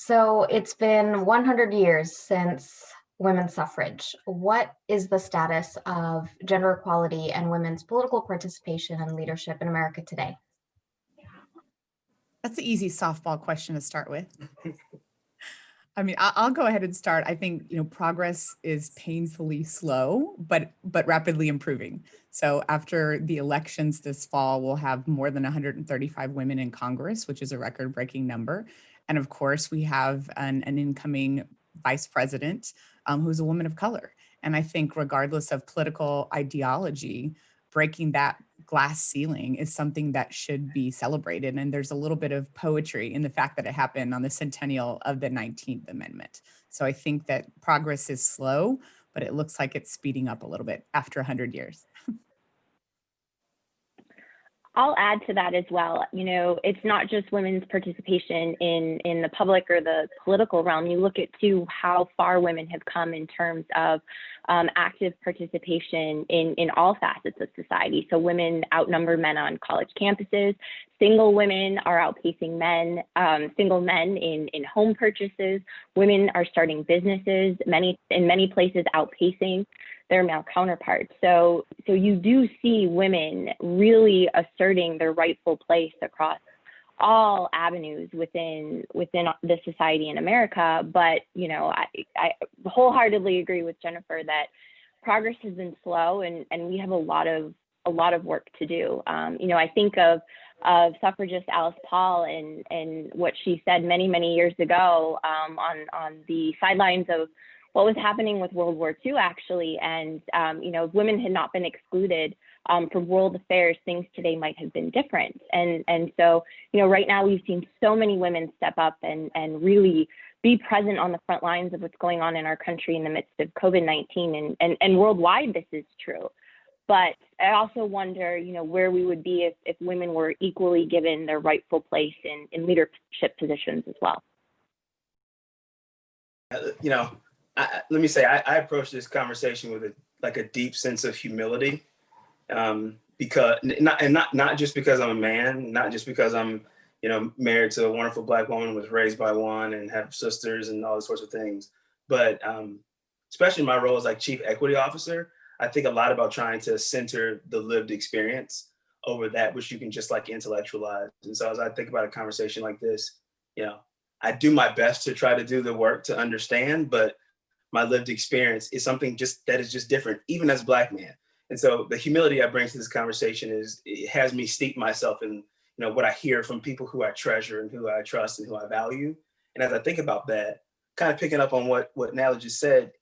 So it's been 100 years since women's suffrage. What is the status of gender equality and women's political participation and leadership in America today? That's an easy softball question to start with. I mean, I'll go ahead and start. I think, progress is painfully slow, but rapidly improving. So after the elections this fall, we'll have more than 135 women in Congress, which is a record-breaking number. And of course, we have an incoming vice president who's a woman of color. And I think regardless of political ideology, breaking that glass ceiling is something that should be celebrated. And there's a little bit of poetry in the fact that it happened on the centennial of the 19th Amendment. So I think that progress is slow, but it looks like it's speeding up a little bit after 100 years. I'll add to that as well. It's not just women's participation in the public or the political realm. You look at too how far women have come in terms of active participation in all facets of society. So women outnumber men on college campuses. Single women are outpacing men. Single men in home purchases. Women are starting businesses. In many places outpacing their male counterparts. So you do see women really asserting their rightful place across all avenues within the society in America. But I wholeheartedly agree with Jenifer that progress has been slow, and we have a lot of work to do. I think of suffragist Alice Paul and what she said many years ago on the sidelines of what was happening with World War II, actually. And, if women had not been excluded from world affairs, things today might have been different. And so, right now we've seen so many women step up and really be present on the front lines of what's going on in our country in the midst of COVID-19, and worldwide this is true. But I also wonder, where we would be if women were equally given their rightful place in leadership positions as well. Let me say, I approach this conversation with a deep sense of humility, because not just because I'm a man, not just because I'm married to a wonderful Black woman, was raised by one, and have sisters and all those sorts of things, but especially in my role as like Chief Equity Officer, I think a lot about trying to center the lived experience over that which you can just like intellectualize. And so as I think about a conversation like this, I do my best to try to do the work to understand, but my lived experience is something that is just different, even as a Black man. And so the humility I bring to this conversation it has me steep myself in, what I hear from people who I treasure and who I trust and who I value. And as I think about that, kind of picking up on what Natalie just said,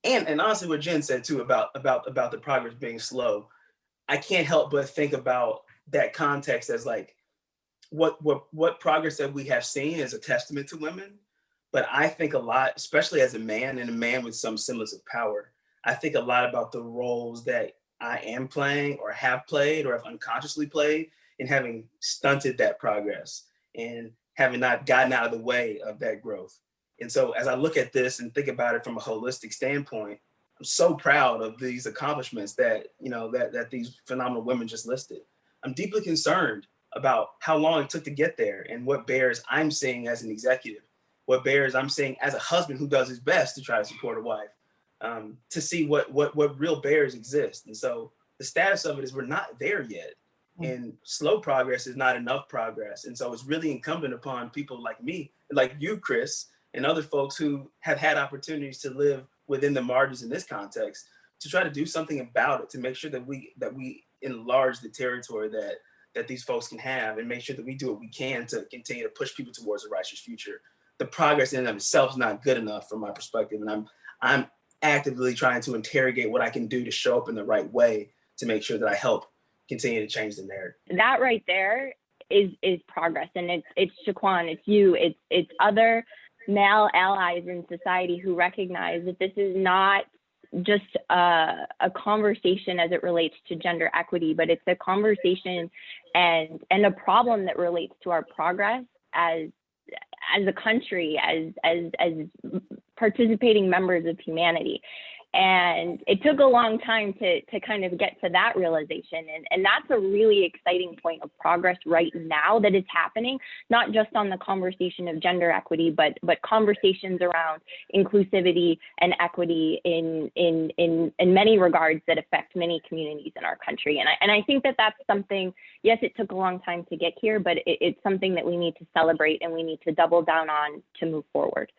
and honestly what Jen said too about the progress being slow, I can't help but think about that context as like what progress that we have seen is a testament to women. But I think a lot, especially as a man and a man with some semblance of power, I think a lot about the roles that I am playing or have played or have unconsciously played in having stunted that progress and having not gotten out of the way of that growth. And so as I look at this and think about it from a holistic standpoint, I'm so proud of these accomplishments that these phenomenal women just listed. I'm deeply concerned about how long it took to get there and what barriers I'm seeing as an executive, what barriers I'm seeing as a husband who does his best to try to support a wife, to see what real barriers exist. And so the status of it is we're not there yet. And slow progress is not enough progress. And so it's really incumbent upon people like me, like you, Chris, and other folks who have had opportunities to live within the margins in this context, to try to do something about it, to make sure that we enlarge the territory that these folks can have, and make sure that we do what we can to continue to push people towards a righteous future. The progress in and of itself is not good enough from my perspective. And I'm actively trying to interrogate what I can do to show up in the right way to make sure that I help continue to change the narrative. That right there is progress. And it's Chequan, it's you, it's other male allies in society who recognize that this is not just a conversation as it relates to gender equity, but it's a conversation and a problem that relates to our progress as a country, as participating members of humanity. And it took a long time to kind of get to that realization. And that's a really exciting point of progress right now that is happening, not just on the conversation of gender equity, but conversations around inclusivity and equity in many regards that affect many communities in our country. And I think that that's something, yes, it took a long time to get here, but it's something that we need to celebrate and we need to double down on to move forward.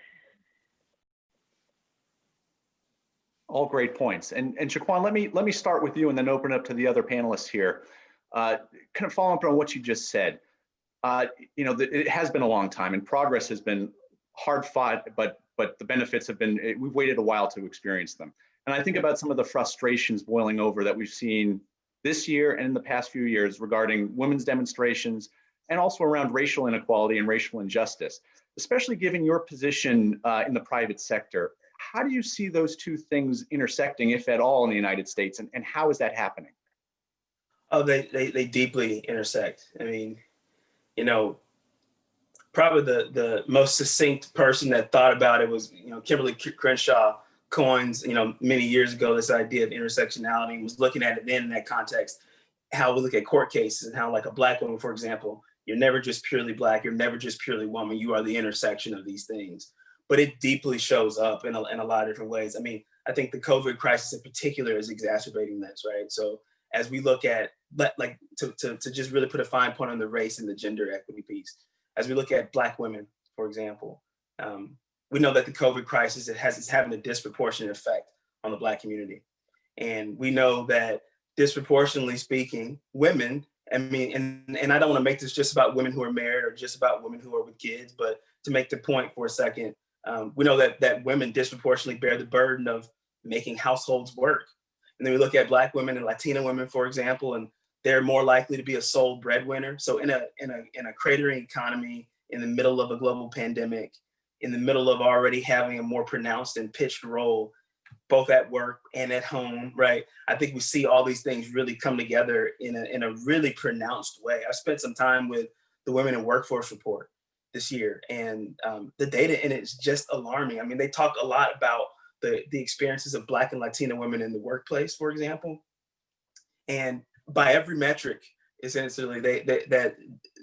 All great points. And Chequan, let me start with you and then open up to the other panelists here. Kind of following up on what you just said. It has been a long time and progress has been hard fought, but the benefits have been, we've waited a while to experience them. And I think about some of the frustrations boiling over that we've seen this year and in the past few years regarding women's demonstrations and also around racial inequality and racial injustice, especially given your position in the private sector. How do you see those two things intersecting, if at all, in the United States, and how is that happening? Oh, they deeply intersect. I mean, probably the most succinct person that thought about it was, Kimberly Crenshaw coins, many years ago, this idea of intersectionality, and was looking at it then in that context, how we look at court cases and how, like, a Black woman, for example, you're never just purely Black, you're never just purely woman, you are the intersection of these things. But it deeply shows up in a lot of different ways. I mean, I think the COVID crisis in particular is exacerbating this, right? So as we look at, like, to just really put a fine point on the race and the gender equity piece, as we look at Black women, for example, we know that the COVID crisis is having a disproportionate effect on the Black community. And we know that disproportionately speaking, women, I mean, and I don't want to make this just about women who are married or just about women who are with kids, but to make the point for a second, we know that women disproportionately bear the burden of making households work. And then we look at Black women and Latina women, for example, and they're more likely to be a sole breadwinner. So in a cratering economy, in the middle of a global pandemic, in the middle of already having a more pronounced and pitched role, both at work and at home, right? I think we see all these things really come together in a really pronounced way. I spent some time with the Women in Workforce Report this year, and the data in it is just alarming. I mean, they talk a lot about the experiences of Black and Latina women in the workplace, for example. And by every metric, essentially, that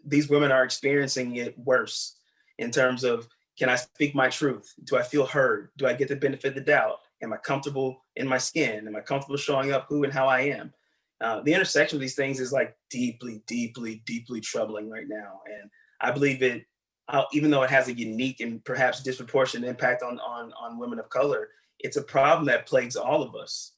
these women are experiencing it worse in terms of, can I speak my truth? Do I feel heard? Do I get the benefit of the doubt? Am I comfortable in my skin? Am I comfortable showing up who and how I am? The intersection of these things is, like, deeply, deeply, deeply troubling right now. And I believe it, even though it has a unique and perhaps disproportionate impact on women of color, it's a problem that plagues all of us.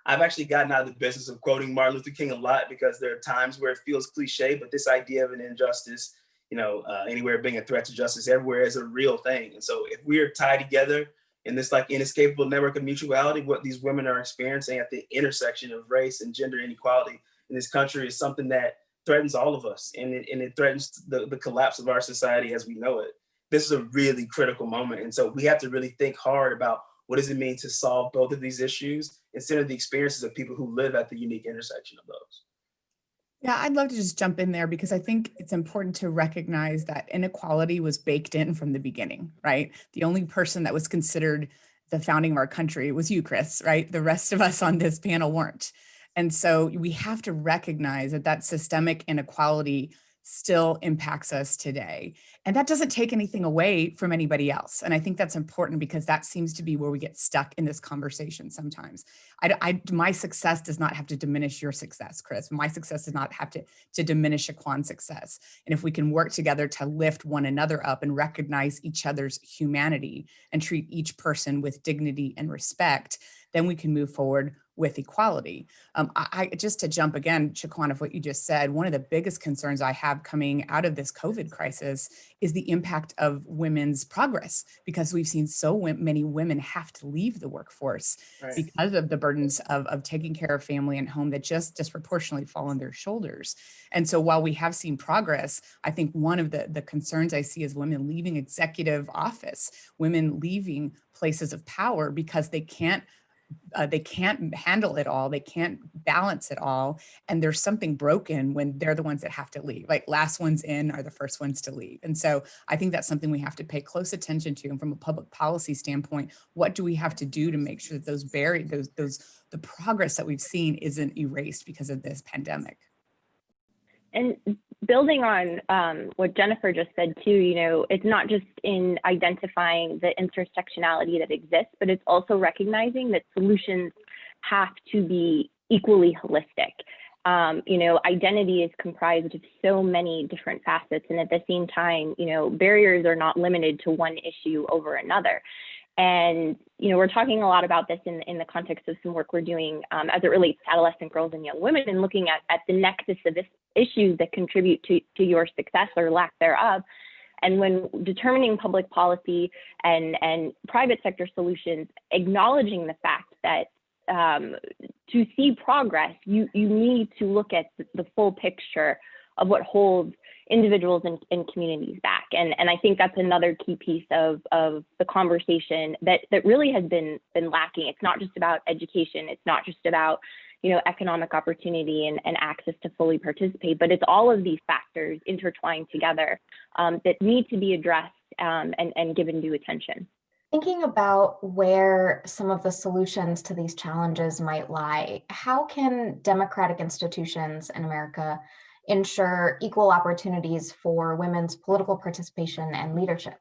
I've actually gotten out of the business of quoting Martin Luther King a lot, because there are times where it feels cliche, but this idea of an injustice, anywhere being a threat to justice everywhere, is a real thing. And so if we are tied together in this, like, inescapable network of mutuality, what these women are experiencing at the intersection of race and gender inequality in this country is something that threatens all of us, and it threatens the collapse of our society as we know it. This is a really critical moment. And so we have to really think hard about, what does it mean to solve both of these issues and center the experiences of people who live at the unique intersection of those. Yeah, I'd love to just jump in there, because I think it's important to recognize that inequality was baked in from the beginning, right? The only person that was considered the founding of our country was you, Chris, right? The rest of us on this panel weren't. And so we have to recognize that systemic inequality still impacts us today. And that doesn't take anything away from anybody else. And I think that's important, because that seems to be where we get stuck in this conversation sometimes. My success does not have to diminish your success, Chris. My success does not have to diminish Chequan's success. And if we can work together to lift one another up and recognize each other's humanity and treat each person with dignity and respect, then we can move forward with equality. Just to jump again, Chequan, of what you just said, one of the biggest concerns I have coming out of this COVID crisis is the impact of women's progress, because we've seen so many women have to leave the workforce because of the burdens of taking care of family and home that just disproportionately fall on their shoulders. And so while we have seen progress, I think one of the concerns I see is women leaving executive office, women leaving places of power because they can't they can't handle it all, they can't balance it all, and there's something broken when they're the ones that have to leave. Like last ones in are the first ones to leave. And so I think that's something we have to pay close attention to. And from a public policy standpoint, what do we have to do to make sure that the progress that we've seen isn't erased because of this pandemic? And building on what Jenifer just said too, you know, it's not just in identifying the intersectionality that exists, but it's also recognizing that solutions have to be equally holistic. You know, identity is comprised of so many different facets, and at the same time, you know, barriers are not limited to one issue over another. And, you know, we're talking a lot about this in the context of some work we're doing as it relates to adolescent girls and young women, and looking at the nexus of issues that contribute to your success or lack thereof. And when determining public policy and private sector solutions, acknowledging the fact that to see progress, you need to look at the full picture of what holds individuals and communities back. And I think that's another key piece of the conversation that really has been lacking. It's not just about education. It's not just about, you know, economic opportunity and access to fully participate, but it's all of these factors intertwined together that need to be addressed and given due attention. Thinking about where some of the solutions to these challenges might lie, how can democratic institutions in America ensure equal opportunities for women's political participation and leadership?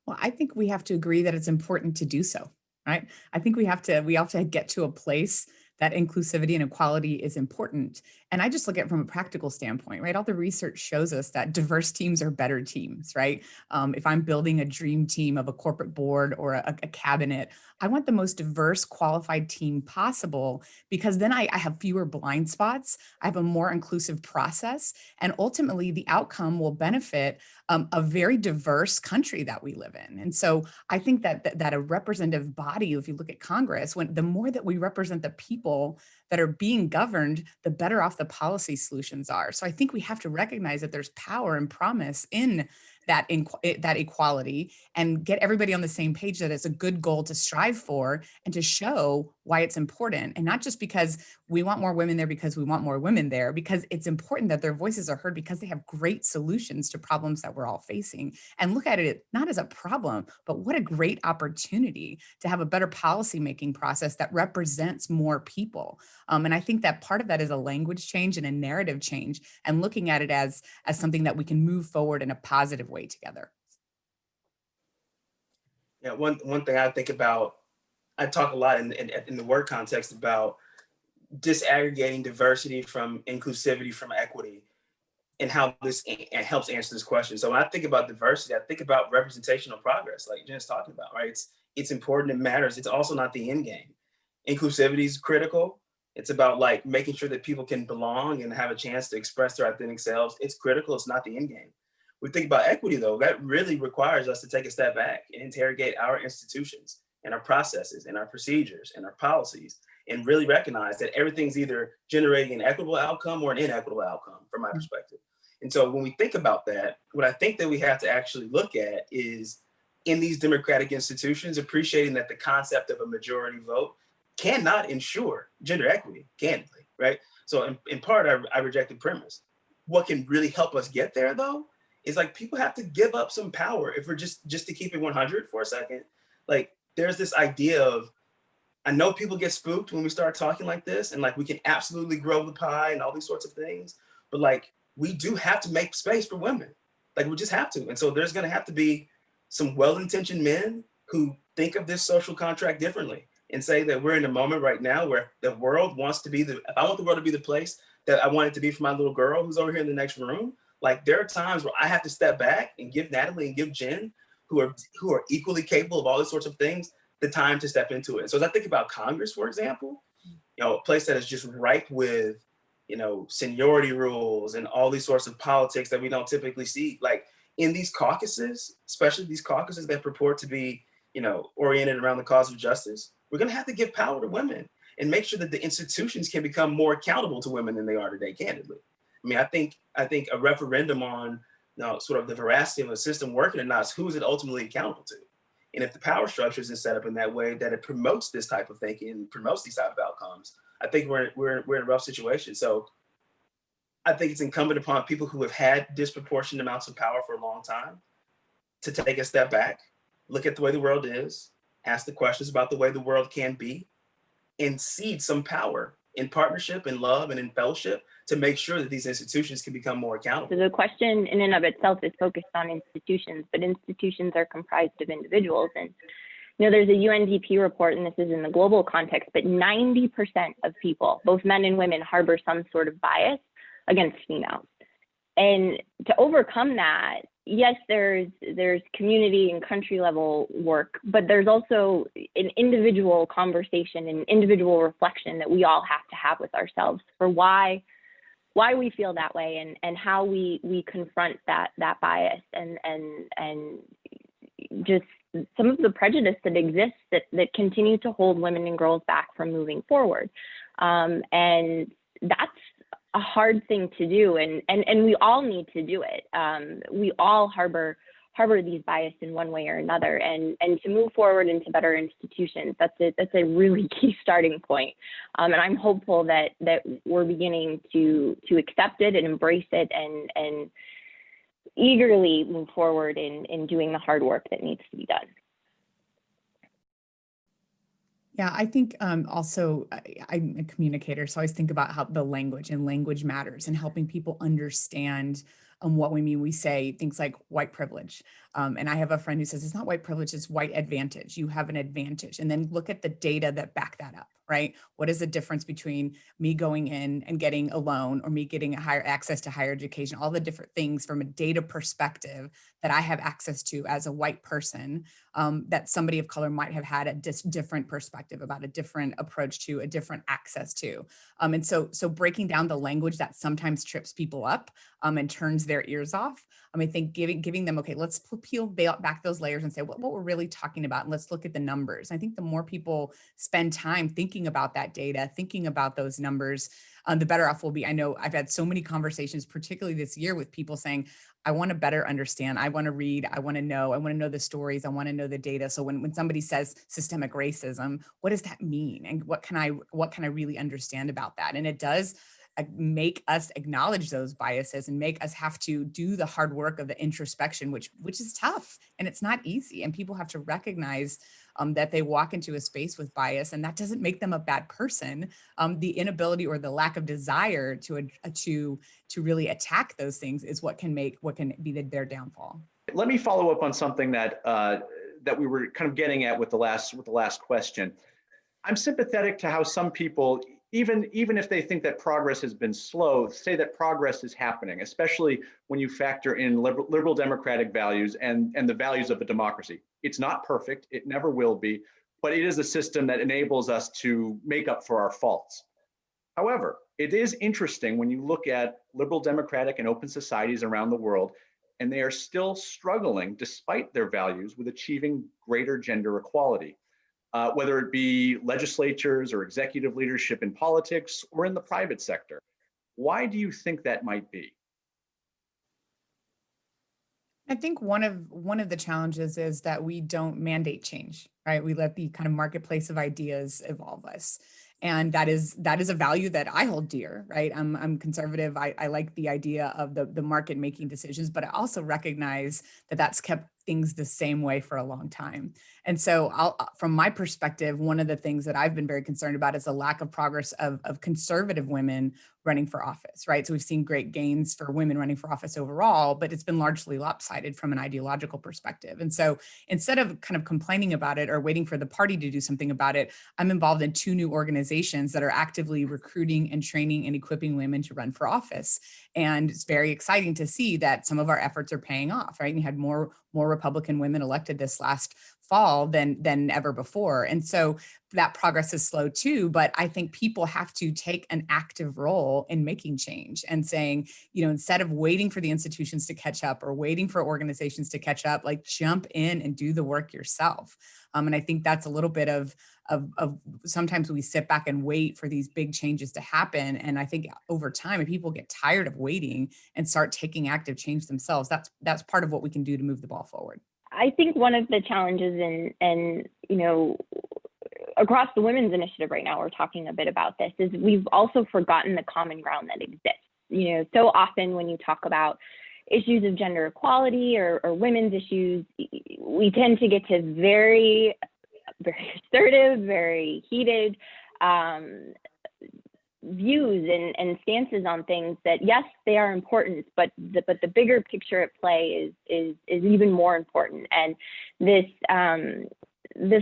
Well, I think we have to agree that it's important to do so, right? I think we have to get to a place that inclusivity and equality is important. And I just look at it from a practical standpoint, right? All the research shows us that diverse teams are better teams, right? If I'm building a dream team of a corporate board or a cabinet, I want the most diverse, qualified team possible, because then I have fewer blind spots. I have a more inclusive process. And ultimately, the outcome will benefit a very diverse country that we live in. And so I think that a representative body, if you look at Congress, the more that we represent the people that are being governed, the better off the policy solutions are. So I think we have to recognize that there's power and promise in that equality, and get everybody on the same page that it's a good goal to strive for and to show why it's important. And not just because we want more women there because we want more women there, because it's important that their voices are heard because they have great solutions to problems that we're all facing. And look at it not as a problem, but what a great opportunity to have a better policymaking process that represents more people. And I think that part of that is a language change and a narrative change, and looking at it as something that we can move forward in a positive way together. Yeah, one thing I think about, I talk a lot in the work context about disaggregating diversity from inclusivity from equity, and how this helps answer this question. So when I think about diversity, I think about representational progress, like Jen's talking about, right? It's important, it matters. It's also not the end game. Inclusivity is critical. It's about like making sure that people can belong and have a chance to express their authentic selves. It's critical, it's not the end game. We think about equity though, that really requires us to take a step back and interrogate our institutions and our processes and our procedures and our policies, and really recognize that everything's either generating an equitable outcome or an inequitable outcome from my perspective. And so when we think about that, what I think that we have to actually look at is, in these democratic institutions, appreciating that the concept of a majority vote cannot ensure gender equity, candidly, right? So in part, I reject the premise. What can really help us get there though, is like people have to give up some power. If we're just to keep it 100 for a second, like there's this idea of, I know people get spooked when we start talking like this, and like we can absolutely grow the pie and all these sorts of things, but like we do have to make space for women. Like we just have to. And so there's gonna have to be some well-intentioned men who think of this social contract differently and say that we're in a moment right now where the world wants to be if I want the world to be the place that I want it to be for my little girl who's over here in the next room, like there are times where I have to step back and give Natalie and give Jen, who are equally capable of all these sorts of things, the time to step into it. So as I think about Congress, for example, you know, a place that is just ripe with, you know, seniority rules and all these sorts of politics that we don't typically see, like in these caucuses, especially these caucuses that purport to be, you know, oriented around the cause of justice, we're gonna have to give power to women and make sure that the institutions can become more accountable to women than they are today, candidly. I mean, I think a referendum on, you know, sort of the veracity of a system working or not is who is it ultimately accountable to? And if the power structure isn't set up in that way that it promotes this type of thinking and promotes these type of outcomes, I think we're in a rough situation. So I think it's incumbent upon people who have had disproportionate amounts of power for a long time to take a step back, look at the way the world is, ask the questions about the way the world can be, and cede some power in partnership and love and in fellowship to make sure that these institutions can become more accountable. So the question in and of itself is focused on institutions, but institutions are comprised of individuals. And there's a UNDP report, and this is in the global context, but 90% of people, both men and women, harbor some sort of bias against females. And to overcome that, yes, there's community and country level work, but there's also an individual conversation and individual reflection that we all have to have with ourselves for why we feel that way and how we confront that bias and just some of the prejudice that exists that continue to hold women and girls back from moving forward. And that's a hard thing to do, and we all need to do it. We all harbor these bias in one way or another, and to move forward into better institutions, that's a really key starting point. And I'm hopeful that we're beginning to accept it and embrace it and eagerly move forward in doing the hard work that needs to be done. Yeah, I think also I'm a communicator, so I always think about how the language matters and helping people understand what we mean. We say things like white privilege. And I have a friend who says, it's not white privilege, it's white advantage. You have an advantage. And then look at the data that back that up, right? What is the difference between me going in and getting a loan or me getting a higher access to higher education, all the different things from a data perspective that I have access to as a white person that somebody of color might have had a different perspective about, a different approach to, a different access to. And so breaking down the language that sometimes trips people up and turns their ears off. I think giving them, okay, let's peel back those layers and say what we're really talking about, and let's look at the numbers. I think the more people spend time thinking about that data, thinking about those numbers, the better off we'll be. I know I've had so many conversations, particularly this year, with people saying, I want to better understand, I want to read, I want to know the stories, I want to know the data. So when somebody says systemic racism, what does that mean? And what can I really understand about that? And it does make us acknowledge those biases and make us have to do the hard work of the introspection, which is tough and it's not easy. And people have to recognize that they walk into a space with bias, and that doesn't make them a bad person. The inability or the lack of desire to really attack those things is what can be their downfall. Let me follow up on something that we were kind of getting at with the last question. I'm sympathetic to how some people, even if they think that progress has been slow, say that progress is happening, especially when you factor in liberal democratic values and the values of a democracy. It's not perfect, it never will be, but it is a system that enables us to make up for our faults. However, it is interesting when you look at liberal democratic and open societies around the world, and they are still struggling, despite their values, with achieving greater gender equality. Whether it be legislatures or executive leadership in politics or in the private sector. Why do you think that might be? I think one of the challenges is that we don't mandate change, right? We let the kind of marketplace of ideas evolve us. And that is a value that I hold dear, right? I'm conservative. I like the idea of the market making decisions, but I also recognize that that's kept things the same way for a long time. And so from my perspective, one of the things that I've been very concerned about is the lack of progress of conservative women running for office, right? So we've seen great gains for women running for office overall, but it's been largely lopsided from an ideological perspective. And so instead of kind of complaining about it or waiting for the party to do something about it, I'm involved in 2 new organizations that are actively recruiting and training and equipping women to run for office. And it's very exciting to see that some of our efforts are paying off, right? And you had more Republican women elected this last fall than ever before. And so that progress is slow too, but I think people have to take an active role in making change and saying, instead of waiting for the institutions to catch up or waiting for organizations to catch up, like jump in and do the work yourself. And I think that's a little bit of sometimes we sit back and wait for these big changes to happen. And I think over time, if people get tired of waiting and start taking active change themselves, that's part of what we can do to move the ball forward. I think one of the challenges and you know, across the women's initiative right now, we're talking a bit about this, is we've also forgotten the common ground that exists. You know, so often when you talk about issues of gender equality or women's issues, we tend to get to very, very assertive, very heated views and stances on things that, yes, they are important, but the bigger picture at play is even more important. And this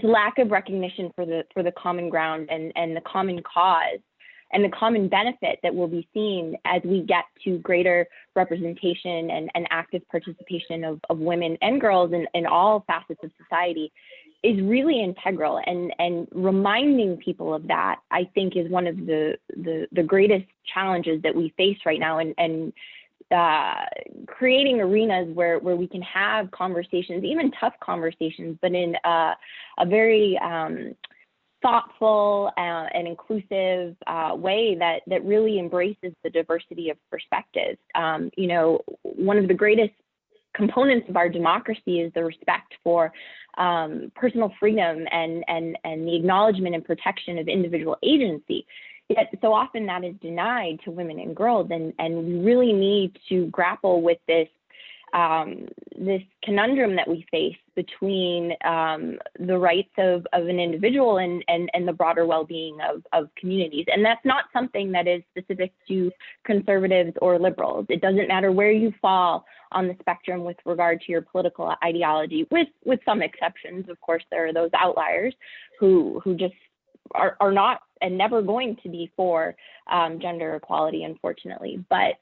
lack of recognition for the common ground and the common cause and the common benefit that will be seen as we get to greater representation and active participation of women and girls in all facets of society is really integral. And reminding people of that, I think, is one of the greatest challenges that we face right now, and creating arenas where we can have conversations, even tough conversations, but in a very thoughtful and inclusive way that really embraces the diversity of perspectives. You know, one of the greatest components of our democracy is the respect for personal freedom and the acknowledgement and protection of individual agency. Yet so often that is denied to women and girls, and we really need to grapple with this conundrum that we face between the rights of an individual and the broader well-being of communities. And that's not something that is specific to conservatives or liberals. It doesn't matter where you fall on the spectrum with regard to your political ideology, with some exceptions. Of course, there are those outliers who just are not and never going to be for gender equality, unfortunately. But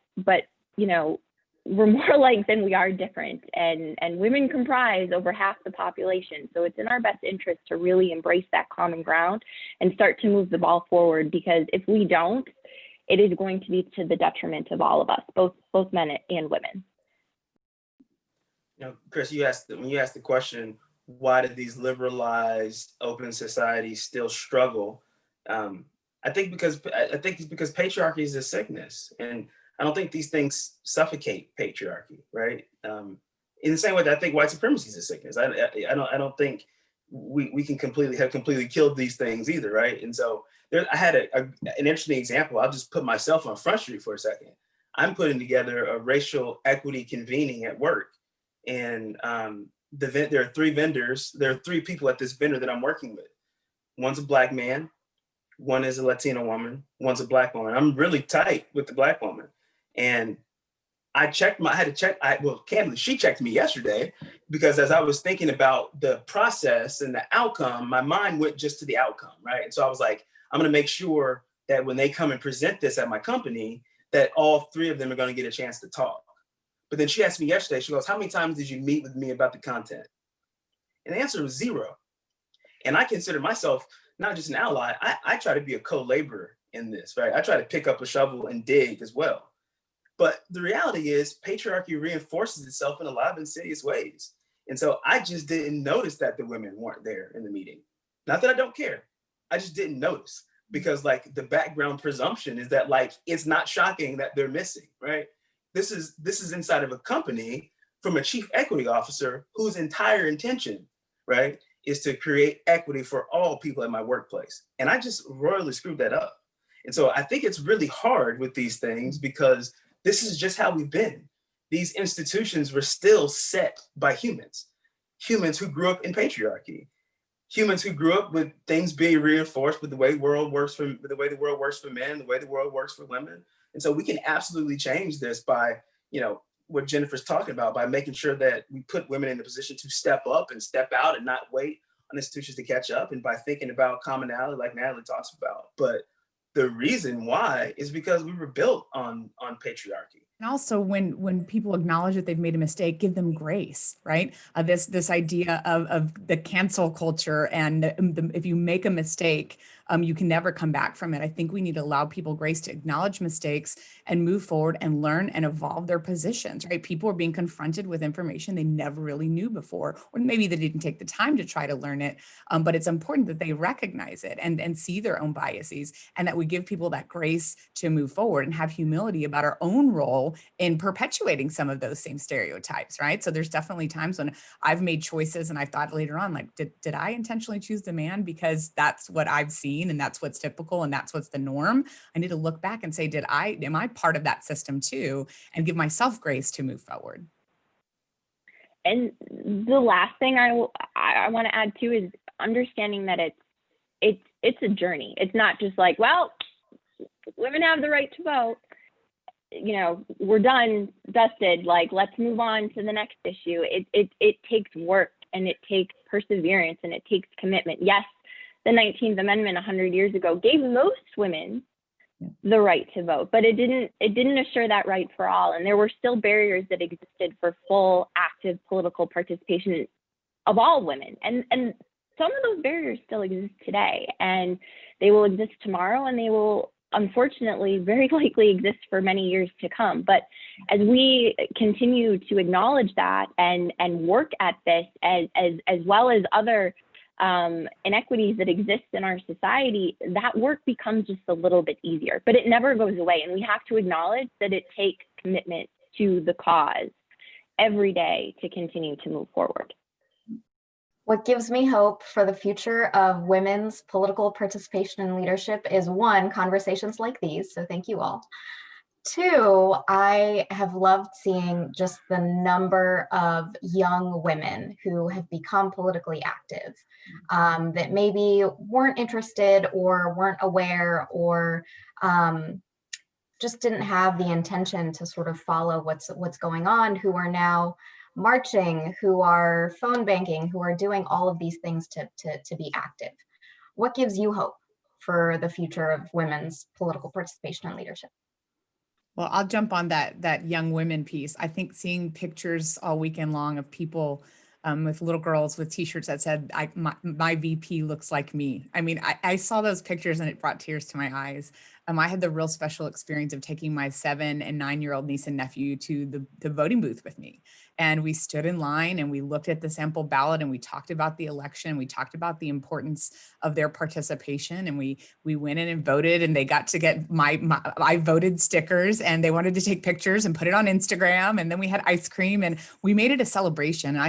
you know, we're more alike than we are different, and women comprise over half the population. So it's in our best interest to really embrace that common ground and start to move the ball forward, because if we don't, it is going to be to the detriment of all of us, both men and women. You know, Chris, when you asked the question, why do these liberalized open societies still struggle? I think it's because patriarchy is a sickness, and I don't think these things suffocate patriarchy, right? In the same way that I think white supremacy is a sickness. I don't think we can completely killed these things either, right? And so I had an interesting example. I'll just put myself on Front Street for a second. I'm putting together a racial equity convening at work, and there are three vendors. There are three people at this vendor that I'm working with. One's a Black man, one is a Latino woman, one's a Black woman. I'm really tight with the Black woman. And candidly, she checked me yesterday, because as I was thinking about the process and the outcome, my mind went just to the outcome, right? And so I was like, I'm gonna make sure that when they come and present this at my company, that all three of them are gonna get a chance to talk. But then she asked me yesterday, she goes, how many times did you meet with me about the content? And the answer was 0. And I consider myself not just an ally, I try to be a co-laborer in this, right? I try to pick up a shovel and dig as well. But the reality is patriarchy reinforces itself in a lot of insidious ways. And so I just didn't notice that the women weren't there in the meeting. Not that I don't care, I just didn't notice, because like the background presumption is that like, it's not shocking that they're missing, right? This is inside of a company from a chief equity officer whose entire intention, right, is to create equity for all people at my workplace. And I just royally screwed that up. And so I think it's really hard with these things, because this is just how we've been. These institutions were still set by humans who grew up in patriarchy, humans who grew up with things being reinforced with the way the world works for men, the way the world works for women. And so we can absolutely change this by, you know, what Jenifer's talking about, by making sure that we put women in a position to step up and step out and not wait on institutions to catch up, and by thinking about commonality like Natalie talks about. But the reason why is because we were built on patriarchy. And also, when people acknowledge that they've made a mistake, give them grace, right? This idea of the cancel culture, and if you make a mistake, you can never come back from it. I think we need to allow people grace to acknowledge mistakes and move forward and learn and evolve their positions, right? People are being confronted with information they never really knew before, or maybe they didn't take the time to try to learn it, but it's important that they recognize it and see their own biases, and that we give people that grace to move forward and have humility about our own role in perpetuating some of those same stereotypes, right? So there's definitely times when I've made choices and I thought later on, like, did I intentionally choose the man because that's what I've seen and that's what's typical and that's what's the norm? I need to look back and say, am I part of that system too? And give myself grace to move forward. And the last thing I want to add too is understanding that it's a journey. It's not just like, well, women have the right to vote, you know, we're done, dusted, like, let's move on to the next issue. It takes work, and it takes perseverance, and it takes commitment. Yes, the 19th Amendment 100 years ago gave most women the right to vote, but it didn't assure that right for all. And there were still barriers that existed for full active political participation of all women. And some of those barriers still exist today, and they will exist tomorrow, and they will unfortunately very likely exist for many years to come. But as we continue to acknowledge that and work at this as well as other inequities that exist in our society, that work becomes just a little bit easier, but it never goes away. And we have to acknowledge that it takes commitment to the cause every day to continue to move forward. What gives me hope for the future of women's political participation and leadership is, one, conversations like these, so thank you all. Two, I have loved seeing just the number of young women who have become politically active, that maybe weren't interested or weren't aware or just didn't have the intention to sort of follow what's going on, who are now marching, who are phone banking, who are doing all of these things to be active. What gives you hope for the future of women's political participation and leadership? Well, I'll jump on that young women piece. I think seeing pictures all weekend long of people with little girls with t-shirts that said, my VP looks like me. I mean, I saw those pictures and it brought tears to my eyes. I had the real special experience of taking my 7 and 9-year-old niece and nephew to the voting booth with me. And we stood in line and we looked at the sample ballot and we talked about the election. We talked about the importance of their participation, and we went in and voted, and they got to get my I voted stickers, and they wanted to take pictures and put it on Instagram. And then we had ice cream and we made it a celebration. And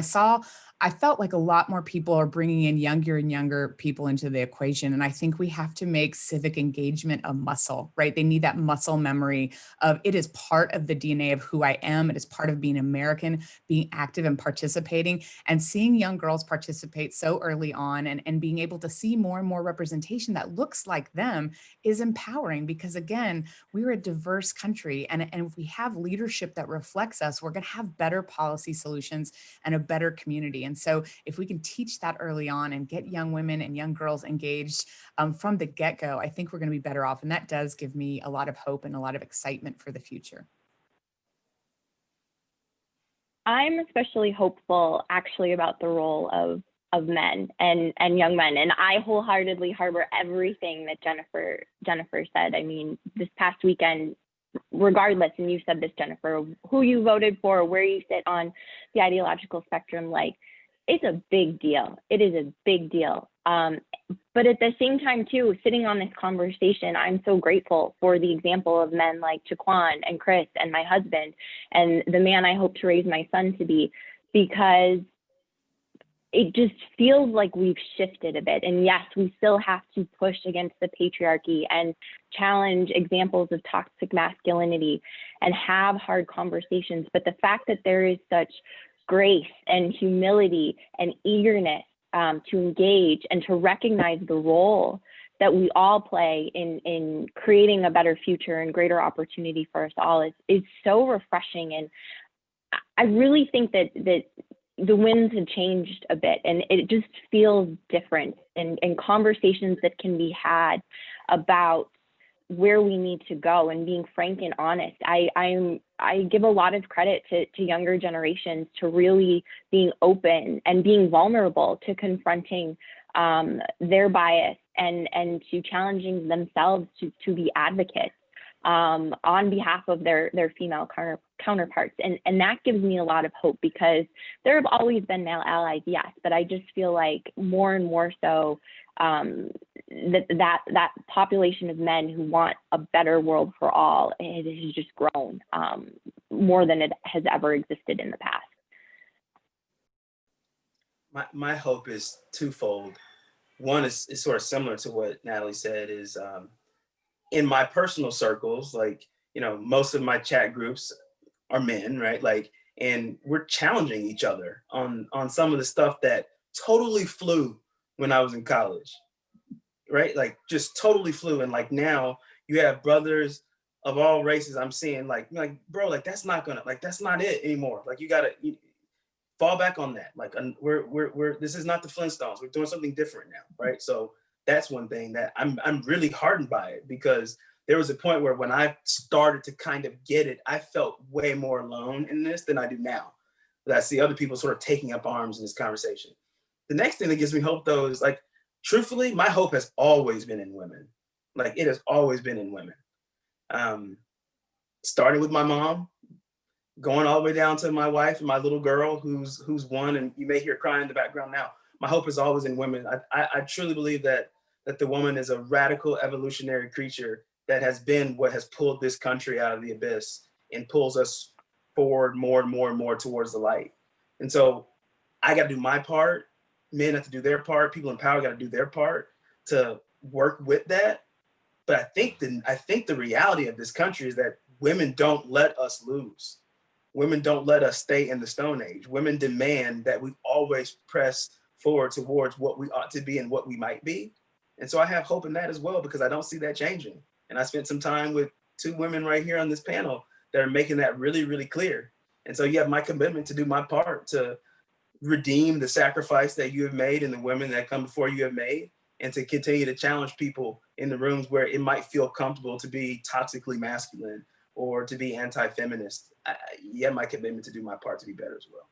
I felt like a lot more people are bringing in younger and younger people into the equation. And I think we have to make civic engagement a muscle, right? They need that muscle memory of it is part of the DNA of who I am. It is part of being American, being active and participating, and seeing young girls participate so early on and being able to see more and more representation that looks like them is empowering, because again, we're a diverse country. And if we have leadership that reflects us, we're going to have better policy solutions and a better community. And so if we can teach that early on and get young women and young girls engaged from the get-go, I think we're going to be better off. And that does give me a lot of hope and a lot of excitement for the future. I'm especially hopeful actually about the role of men and young men. And I wholeheartedly harbor everything that Jenifer said. I mean, this past weekend, regardless, and you said this, Jenifer, who you voted for, where you sit on the ideological spectrum, like, it's a big deal. It is a big deal. But at the same time, too, sitting on this conversation, I'm so grateful for the example of men like Chequan and Chris and my husband and the man I hope to raise my son to be, because it just feels like we've shifted a bit. And yes, we still have to push against the patriarchy and challenge examples of toxic masculinity and have hard conversations. But the fact that there is such grace and humility and eagerness to engage and to recognize the role that we all play in creating a better future and greater opportunity for us all is so refreshing. And I really think that the winds have changed a bit, and it just feels different, and conversations that can be had about where we need to go and being frank and honest. I give a lot of credit to younger generations to really being open and being vulnerable to confronting their bias and to challenging themselves to be advocates on behalf of their female counterparts. And that gives me a lot of hope, because there have always been male allies, yes, but I just feel like more and more so that population of men who want a better world for all, it has just grown more than it has ever existed in the past. My hope is twofold. One is sort of similar to what Natalie said, is in my personal circles, like, you know, most of my chat groups are men, right? Like, and we're challenging each other on some of the stuff that totally flew when I was in college, right? Like, just totally flew. And like, now you have brothers of all races I'm seeing, like, bro, like, that's not it anymore. Like, you fall back on that. Like, we're this is not the Flintstones. We're doing something different now, right? So that's one thing that I'm really heartened by it, because there was a point where when I started to kind of get it, I felt way more alone in this than I do now. That I see other people sort of taking up arms in this conversation. The next thing that gives me hope, though, is, like, truthfully, my hope has always been in women. Like, it has always been in women. Starting with my mom, going all the way down to my wife and my little girl who's one, and you may hear crying in the background now. My hope is always in women. I truly believe that the woman is a radical evolutionary creature that has been what has pulled this country out of the abyss and pulls us forward more and more and more towards the light. And so I got to do my part. Men have to do their part. People in power got to do their part to work with that. But I think the reality of this country is that women don't let us lose. Women don't let us stay in the Stone Age. Women demand that we always press forward towards what we ought to be and what we might be. And so I have hope in that as well, because I don't see that changing. And I spent some time with two women right here on this panel that are making that really, really clear. And so you have my commitment to do my part to redeem the sacrifice that you have made and the women that come before you have made, and to continue to challenge people in the rooms where it might feel comfortable to be toxically masculine or to be anti-feminist. You have my commitment to do my part to be better as well.